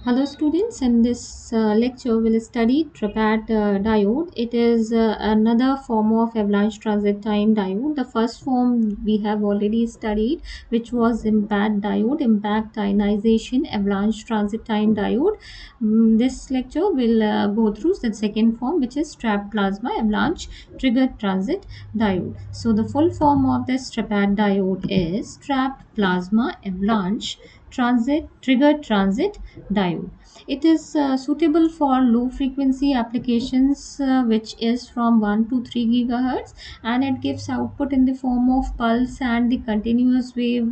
Hello students, in this lecture we'll study Trapatt diode. It is another form of avalanche transit time diode. The first form we have already studied, which was impact diode, impact ionization avalanche transit time diode. This lecture will go through the second form, which is trap plasma avalanche triggered transit diode. So the full form of this Trapatt diode is trap plasma avalanche trigger transit diode. It is suitable for low frequency applications, which is from 1 to 3 gigahertz, and it gives output in the form of pulse and the continuous wave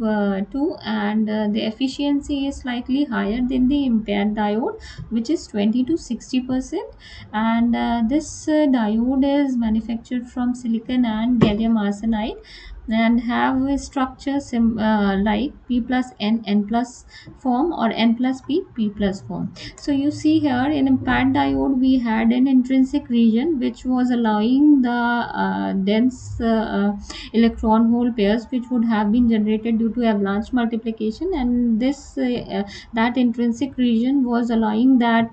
too, and the efficiency is slightly higher than the impaired diode, which is 20 to 60%. And this diode is manufactured from silicon and gallium arsenide and have a structure like p plus n plus form, or n plus p plus form. So you see here in impact diode we had an intrinsic region which was allowing the dense electron hole pairs which would have been generated due to avalanche multiplication, and this that intrinsic region was allowing that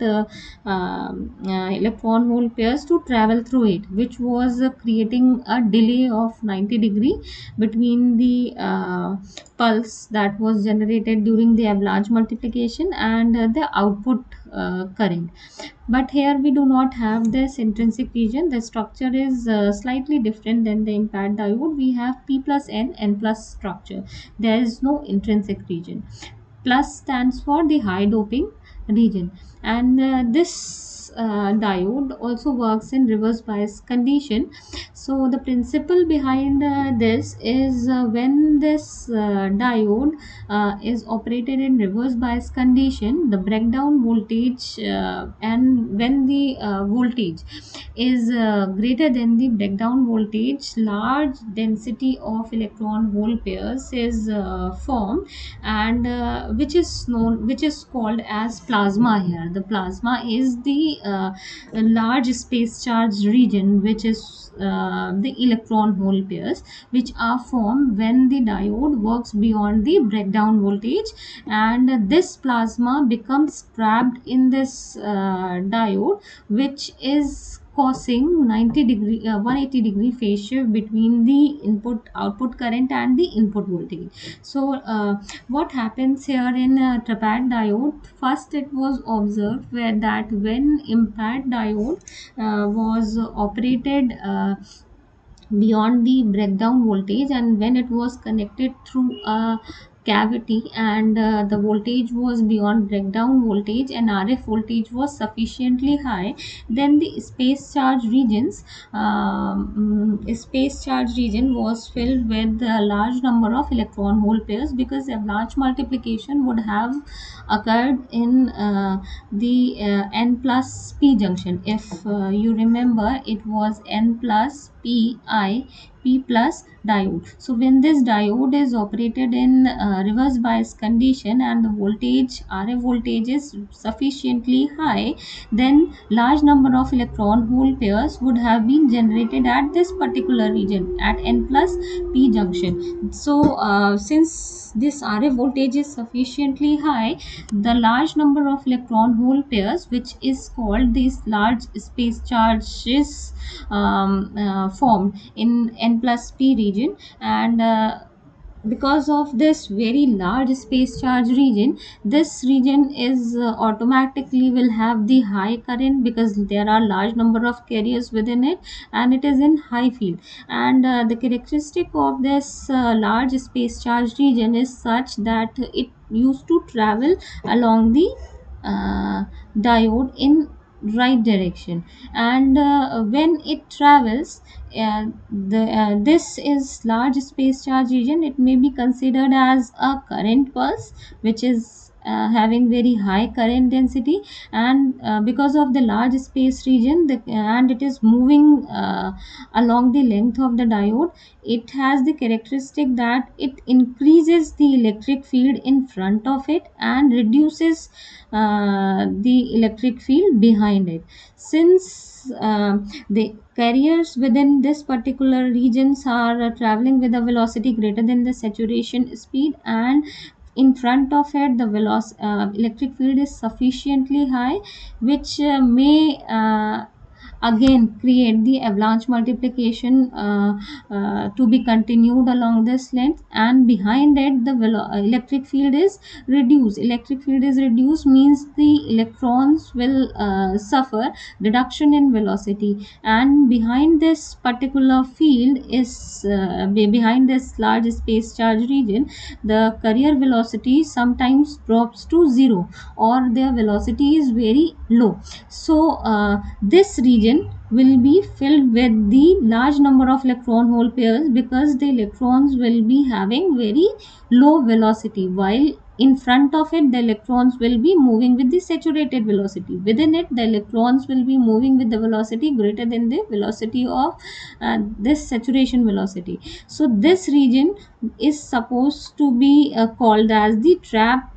electron hole pairs to travel through it, which was creating a delay of 90-degree between the pulse that was generated during the avalanche multiplication and the output current. But here we do not have this intrinsic region. The structure is slightly different than the impact diode. We have p plus n plus structure. There is no intrinsic region. Plus stands for the high doping region, and this diode also works in reverse bias condition. So the principle behind this is, when this diode is operated in reverse bias condition, the breakdown voltage, and when the voltage is greater than the breakdown voltage, large density of electron hole pairs is formed, and which is called as plasma. Here the plasma is the large space charge region, which is the electron hole pairs which are formed when the diode works beyond the breakdown voltage, and this plasma becomes trapped in this diode, which is causing 180-degree phase shift between the input output current and the input voltage. So what happens here in Trapatt diode? First, it was observed that when impact diode was operated beyond the breakdown voltage, and when it was connected through a cavity, and the voltage was beyond breakdown voltage and RF voltage was sufficiently high, then the space charge region was filled with a large number of electron hole pairs, because a large multiplication would have occurred in the n plus p junction. If you remember, it was n plus p plus diode. So when this diode is operated in reverse bias condition and the voltage RF voltage is sufficiently high, then large number of electron hole pairs would have been generated at this particular region at n plus p junction. So since this RF voltage is sufficiently high, the large number of electron hole pairs, which is called these large space charges, formed in n plus p region, and because of this very large space charge region, this region is automatically will have the high current, because there are large number of carriers within it, and it is in high field. And the characteristic of this large space charge region is such that it used to travel along the diode in right direction, and when it travels, this is large space charge region, it may be considered as a current pulse, which is having very high current density, and because of the large space region, and it is moving along the length of the diode, it has the characteristic that it increases the electric field in front of it and reduces the electric field behind it. Since the carriers within this particular regions are traveling with a velocity greater than the saturation speed, and in front of it the electric field is sufficiently high, which may again create the avalanche multiplication to be continued along this length, and behind it the electric field is reduced. Electric field is reduced means the electrons will suffer reduction in velocity, and behind this particular field is behind this large space charge region, the carrier velocity sometimes drops to zero, or their velocity is very low. So this region will be filled with the large number of electron hole pairs, because the electrons will be having very low velocity, while in front of it the electrons will be moving with the saturated velocity. Within it the electrons will be moving with the velocity greater than the velocity of this saturation velocity. So this region is supposed to be called as the trapped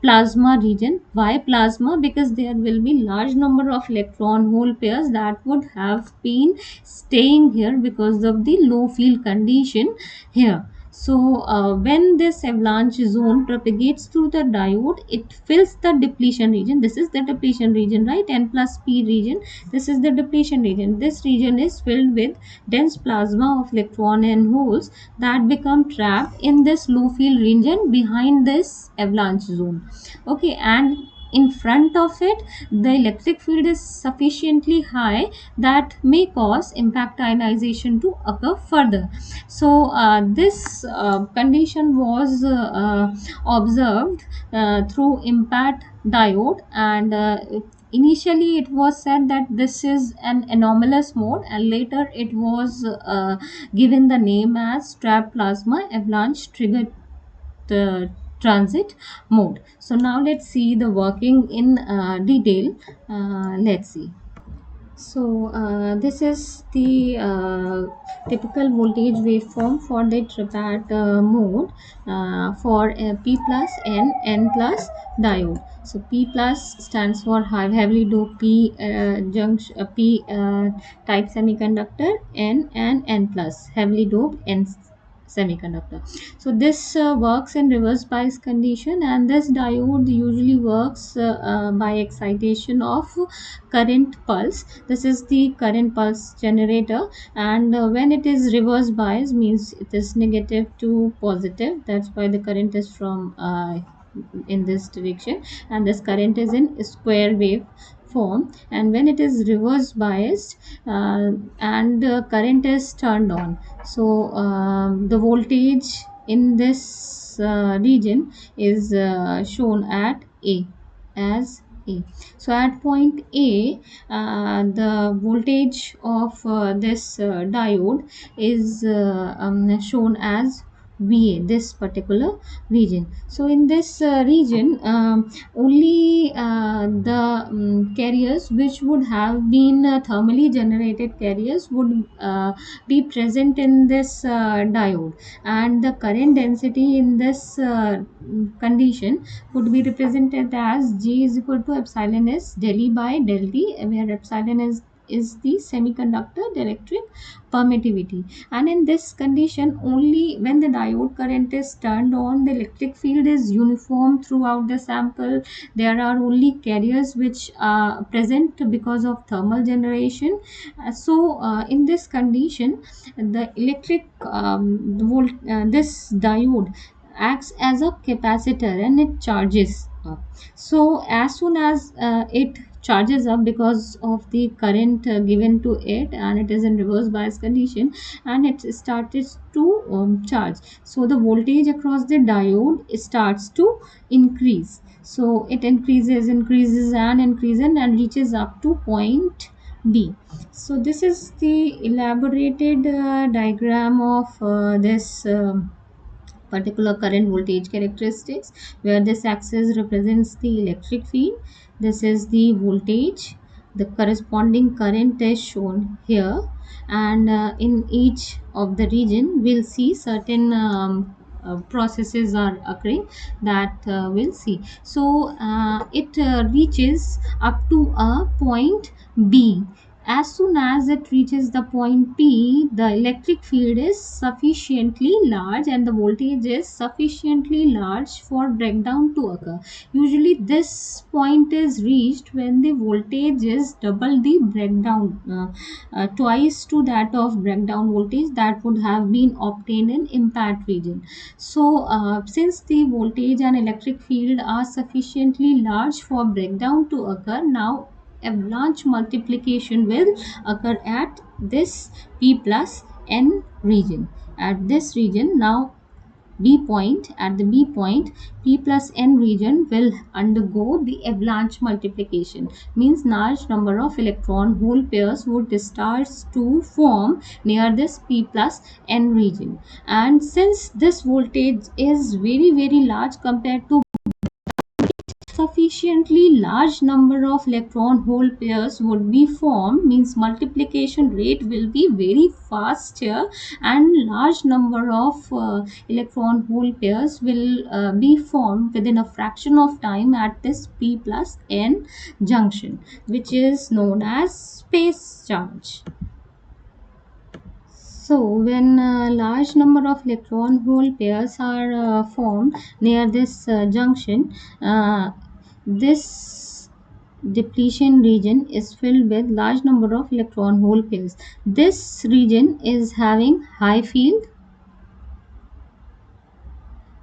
plasma region. Why plasma? Because there will be large number of electron hole pairs that would have been staying here because of the low field condition here. So when this avalanche zone propagates through the diode, it fills the depletion region. This is the depletion region, right? N plus P region. This is the depletion region. This region is filled with dense plasma of electron and holes that become trapped in this low field region behind this avalanche zone. Okay, and in front of it the electric field is sufficiently high that may cause impact ionization to occur further. So this condition was observed through impact diode, and initially it was said that this is an anomalous mode, and later it was given the name as trap plasma avalanche triggered the transit mode. So now let's see the working in detail. Let's see. So this is the typical voltage waveform for the Trapatt mode for P plus N plus diode. So P plus stands for heavily doped P junction P type semiconductor, N and N plus heavily doped N semiconductor. So this works in reverse bias condition, and this diode usually works by excitation of current pulse. This is the current pulse generator, and when it is reverse bias means it is negative to positive. That's why the current is from in this direction, and this current is in square wave form. And when it is reverse biased and current is turned on, so the voltage in this region is shown at A as A. So at point A, the voltage of this diode is shown as VA, this particular region. So in this region, only the carriers which would have been thermally generated carriers would be present in this diode, and the current density in this condition would be represented as G is equal to epsilon S del E by del T, where epsilon is the semiconductor dielectric permittivity. And in this condition, only when the diode current is turned on, the electric field is uniform throughout the sample. There are only carriers which are present because of thermal generation. In this condition, the electric this diode acts as a capacitor, and it charges up. So as soon as it charges up because of the current given to it, and it is in reverse bias condition, and it started to charge, so the voltage across the diode starts to increase. So it increases and reaches up to point B. So this is the elaborated diagram of this particular current voltage characteristics, where this axis represents the electric field. This is the voltage. The corresponding current is shown here, and in each of the region we'll see certain processes are occurring that we'll see. So it reaches up to a point B, as soon as it reaches the point P, the electric field is sufficiently large and the voltage is sufficiently large for breakdown to occur. Usually this point is reached when the voltage is double the breakdown, twice to that of breakdown voltage that would have been obtained in impact region. So since the voltage and electric field are sufficiently large for breakdown to occur, now avalanche multiplication will occur at this P plus N region. At this region, now B point, at the B point, P plus N region will undergo the avalanche multiplication. Means large number of electron hole pairs would start to form near this P plus N region. And since this voltage is very large compared to sufficiently large number of electron hole pairs would be formed, means multiplication rate will be very fast here, and large number of electron hole pairs will be formed within a fraction of time at this P plus N junction, which is known as space charge. So, when a large number of electron hole pairs are formed near this junction, this depletion region is filled with large number of electron hole pairs. This region is having high field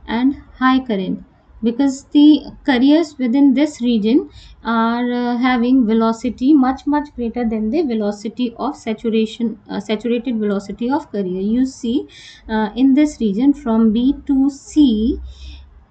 and high current because the carriers within this region are having velocity much greater than the velocity of saturated velocity of carrier. You see, in this region from B to C,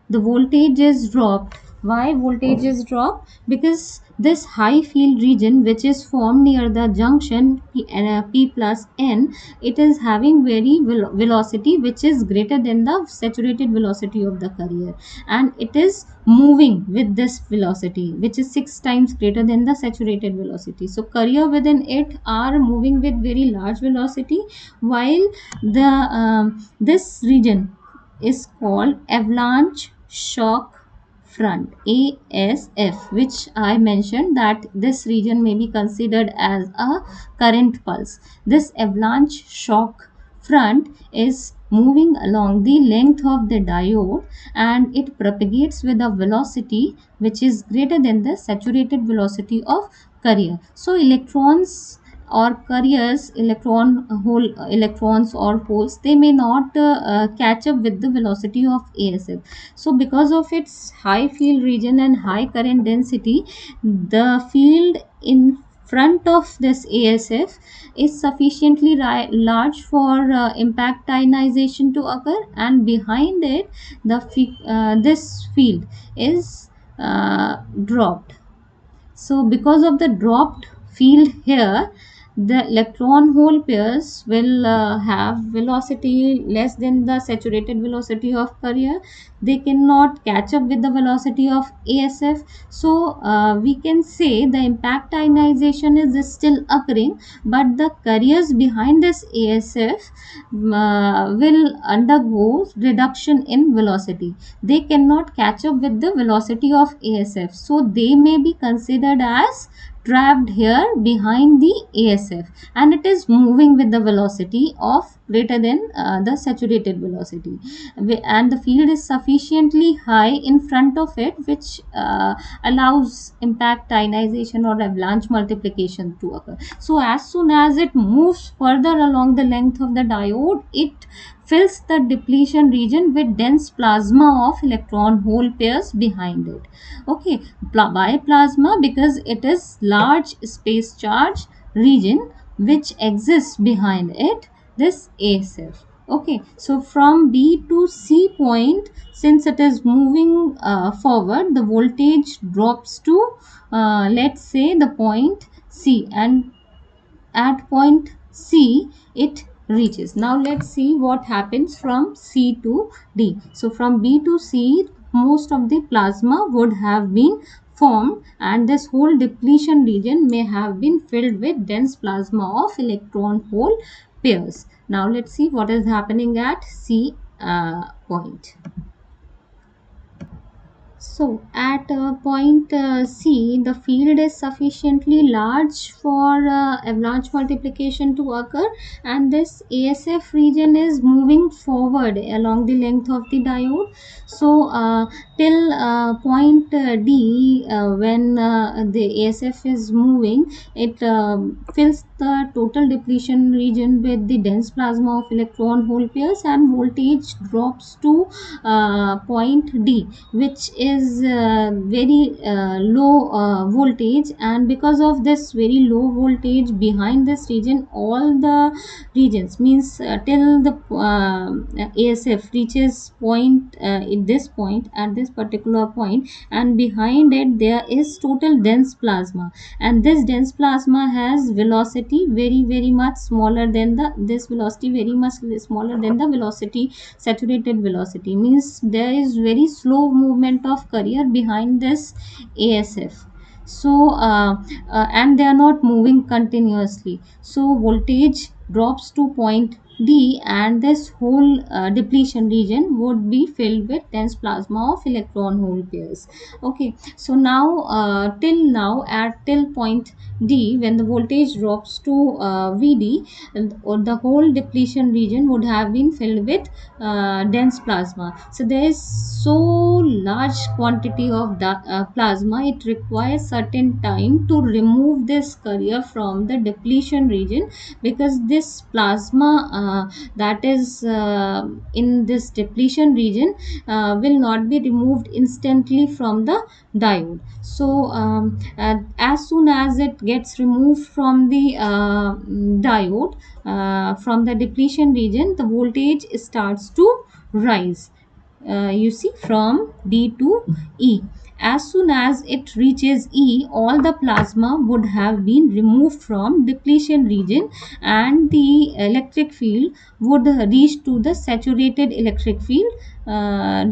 the voltage is dropped. Why voltage is dropped? Because this high field region which is formed near the junction P plus N, it is having very velocity which is greater than the saturated velocity of the carrier, and it is moving with this velocity which is 6 times greater than the saturated velocity. So carrier within it are moving with very large velocity, while the this region is called avalanche shock front, ASF, which I mentioned that this region may be considered as a current pulse. This avalanche shock front is moving along the length of the diode, and it propagates with a velocity which is greater than the saturated velocity of carrier. So electrons or carriers, electrons or holes, they may not catch up with the velocity of ASF. So because of its high field region and high current density, the field in front of this ASF is sufficiently large for impact ionization to occur, and behind it this field is dropped. So because of the dropped field here, the electron hole pairs will have velocity less than the saturated velocity of carrier. They cannot catch up with the velocity of ASF. So we can say the impact ionization is still occurring, but the carriers behind this ASF will undergo reduction in velocity. They cannot catch up with the velocity of ASF, so they may be considered as trapped here behind the ASF, and it is moving with the velocity of greater than the saturated velocity, and the field is sufficiently high in front of it, which allows impact ionization or avalanche multiplication to occur. So as soon as it moves further along the length of the diode, it fills the depletion region with dense plasma of electron hole pairs behind it. Okay, why plasma? Because it is large space charge region which exists behind it, this ASF. Okay, so from B to C point, since it is moving forward, the voltage drops to let's say the point C, and at point C it reaches. Now let's see what happens from C to D. So from B to C, most of the plasma would have been formed, and this whole depletion region may have been filled with dense plasma of electron hole pairs. Now let's see what is happening at C point. So, at point C, the field is sufficiently large for avalanche multiplication to occur, and this ASF region is moving forward along the length of the diode. So, till point D, when the ASF is moving, it fills the total depletion region with the dense plasma of electron hole pairs, and voltage drops to point D, which is very low voltage. And because of this very low voltage behind this region, all the regions means till the ASF reaches point in this point, at this particular point, and behind it there is total dense plasma, and this dense plasma has velocity very much smaller than the this velocity very much smaller than the velocity, saturated velocity, means there is very slow movement of carrier behind this ASF. So and they are not moving continuously, so voltage drops to point D, and this whole depletion region would be filled with dense plasma of electron hole pairs. Okay, so now till now at till point D, when the voltage drops to VD, and the whole depletion region would have been filled with dense plasma. So there is so large quantity of plasma, it requires certain time to remove this carrier from the depletion region, because this plasma that is in this depletion region will not be removed instantly from the diode. So as soon as it gets removed from the diode, from the depletion region, the voltage starts to rise. You see, from D to E. As soon as it reaches E, all the plasma would have been removed from depletion region, and the electric field would reach to the saturated electric field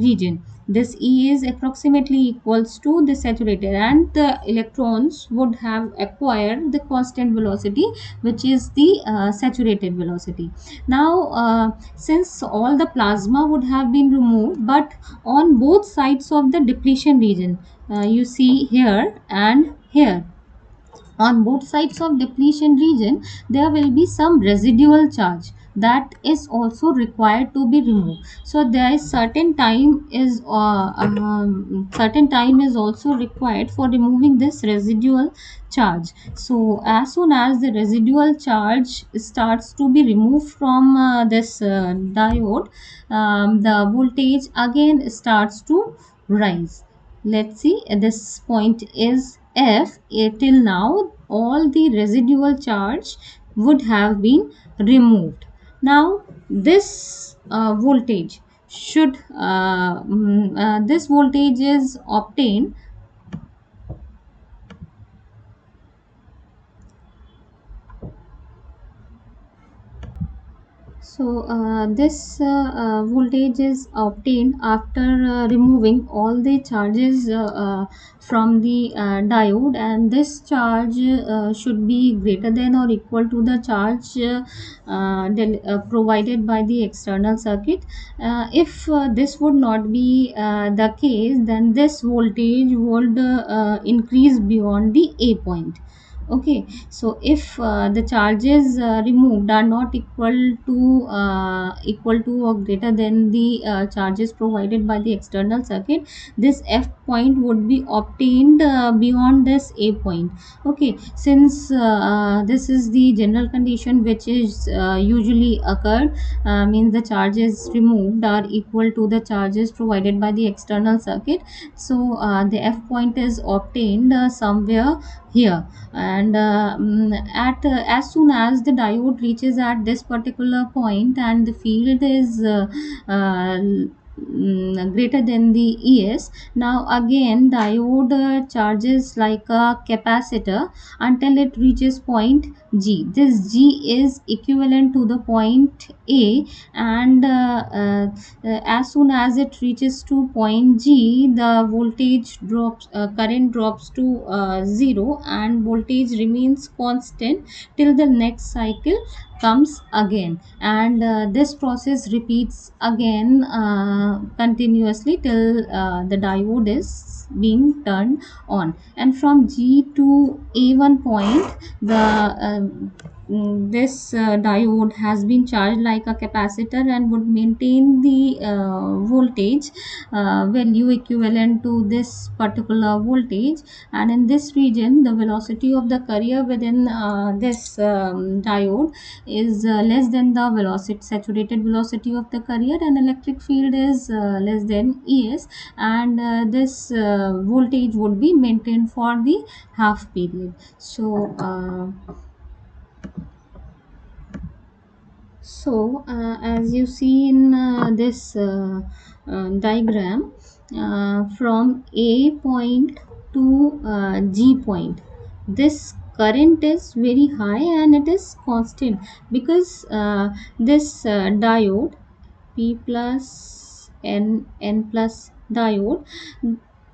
region. This E is approximately equals to the saturated, and the electrons would have acquired the constant velocity, which is the saturated velocity. Now since all the plasma would have been removed, but on both sides of the depletion region, you see here and here, on both sides of depletion region, there will be some residual charge that is also required to be removed. So there is certain time is also required for removing this residual charge. So as soon as the residual charge starts to be removed from this diode, the voltage again starts to rise. Let's see, this point is F. Till now all the residual charge would have been removed. Now this voltage should this voltage is obtained. So this voltage is obtained after removing all the charges from the diode, and this charge should be greater than or equal to the charge provided by the external circuit. If this would not be the case, then this voltage would increase beyond the A point. Okay, so if the charges removed are not equal to or greater than the charges provided by the external circuit, this F point would be obtained beyond this A point. Okay, since this is the general condition which is usually occurred, means the charges removed are equal to the charges provided by the external circuit. So the F point is obtained somewhere here. And at as soon as the diode reaches at this particular point, and the field is greater than the ES, now again diode charges like a capacitor until it reaches point G. This G is equivalent to the point A, and as soon as it reaches to point G, the voltage drops, current drops to 0, and voltage remains constant till the next cycle comes again, and this process repeats again continuously till the diode is being turned on. And from G to A1 point, the this diode has been charged like a capacitor and would maintain the voltage value equivalent to this particular voltage. And in this region, the velocity of the carrier within this diode is less than the velocity saturated velocity of the carrier, and electric field is less than Es, and this voltage would be maintained for the half period. So as you see in this diagram, from A point to G point, this current is very high and it is constant, because this diode P plus N plus diode,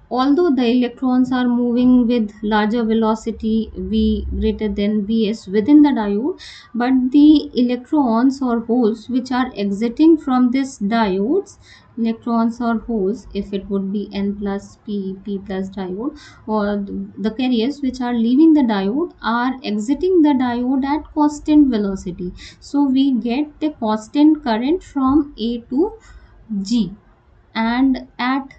although the electrons are moving with larger velocity V greater than Vs within the diode, but the electrons or holes which are exiting from this diodes, electrons or holes, if it would be N plus P plus diode, or the carriers which are leaving the diode are exiting the diode at constant velocity. So we get the constant current from A to G, and at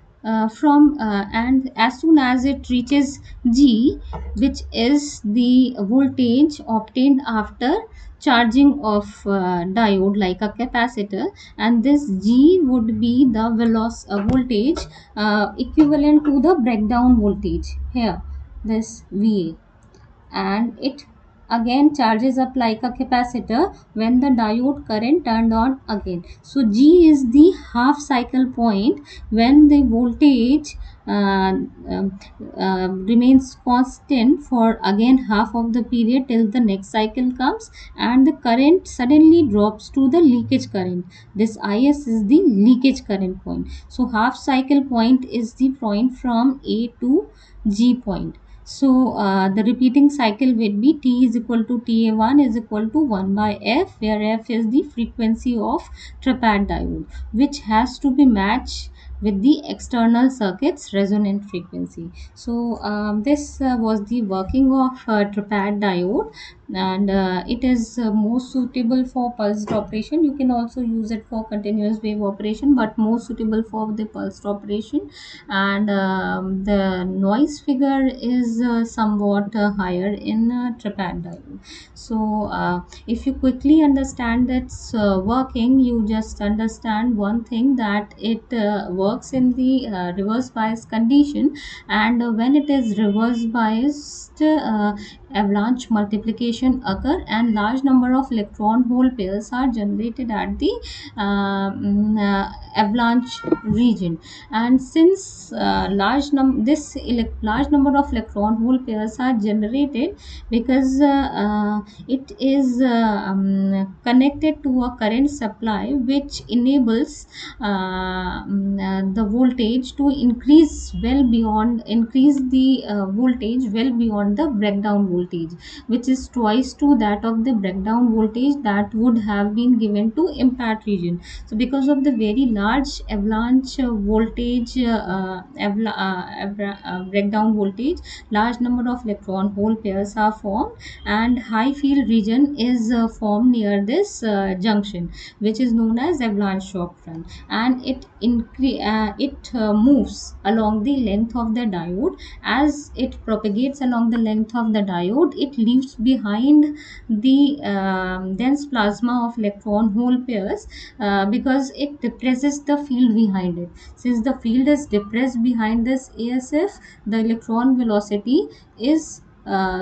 from and as soon as it reaches G, which is the voltage obtained after charging of diode like a capacitor, and this G would be the voltage equivalent to the breakdown voltage here, this Va, and it again charges up like a capacitor when the diode current turned on again. So G is the half cycle point when the voltage uh, um, remains constant for again half of the period till the next cycle comes, and the current suddenly drops to the leakage current. This Is is the leakage current point. So half cycle point is the point from A to G point. So the repeating cycle will be T is equal to Ta1 is equal to 1 by F, where F is the frequency of Trapatt diode, which has to be matched with the external circuit's resonant frequency. So this was the working of Trapatt diode, and it is most suitable for pulsed operation. You can also use it for continuous wave operation, but most suitable for the pulsed operation. And the noise figure is somewhat higher in Trapatt diode. So if you quickly understand its working, you just understand one thing, that it works in the reverse bias condition, and when it is reverse biased, avalanche multiplication occur and large number of electron hole pairs are generated at the avalanche region. And since large number of electron hole pairs are generated, because it is connected to a current supply which enables the voltage to increase the voltage well beyond the breakdown voltage, which is twice to that of the breakdown voltage that would have been given to impact region. So because of the very large avalanche voltage, breakdown voltage, large number of electron hole pairs are formed, and high field region is formed near this junction, which is known as avalanche shock front, and it moves along the length of the diode. As it propagates along the length of the diode, it leaves behind the dense plasma of electron hole pairs, because it depresses the field behind it. Since the field is depressed behind this ASF, the electron velocity is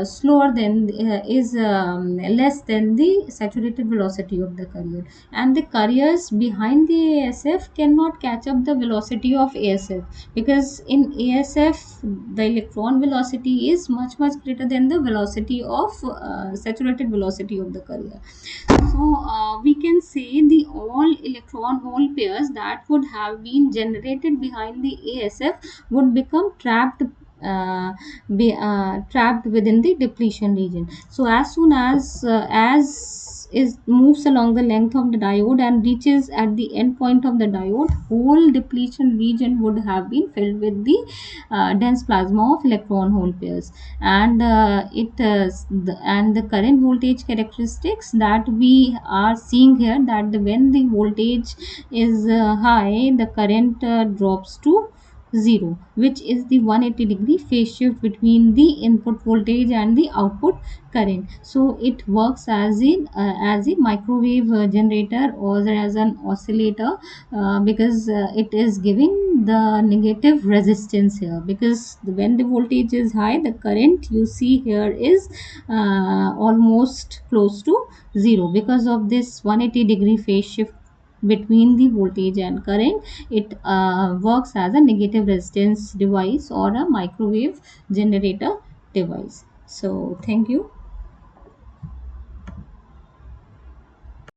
slower than is less than the saturated velocity of the carrier, and the carriers behind the ASF cannot catch up the velocity of ASF, because in ASF the electron velocity is much greater than the velocity of saturated velocity of the carrier. So we can say the all electron hole pairs that would have been generated behind the ASF would become trapped within the depletion region. So as soon as is moves along the length of the diode and reaches at the end point of the diode, whole depletion region would have been filled with the dense plasma of electron hole pairs. And and the current voltage characteristics that we are seeing here, that when the voltage is high, the current drops to 0, which is the 180-degree phase shift between the input voltage and the output current. So it works as a microwave generator or as an oscillator, because it is giving the negative resistance here, because when the voltage is high, the current you see here is almost close to 0. Because of this 180-degree phase shift between the voltage and current, it works as a negative resistance device or a microwave generator device. So thank you.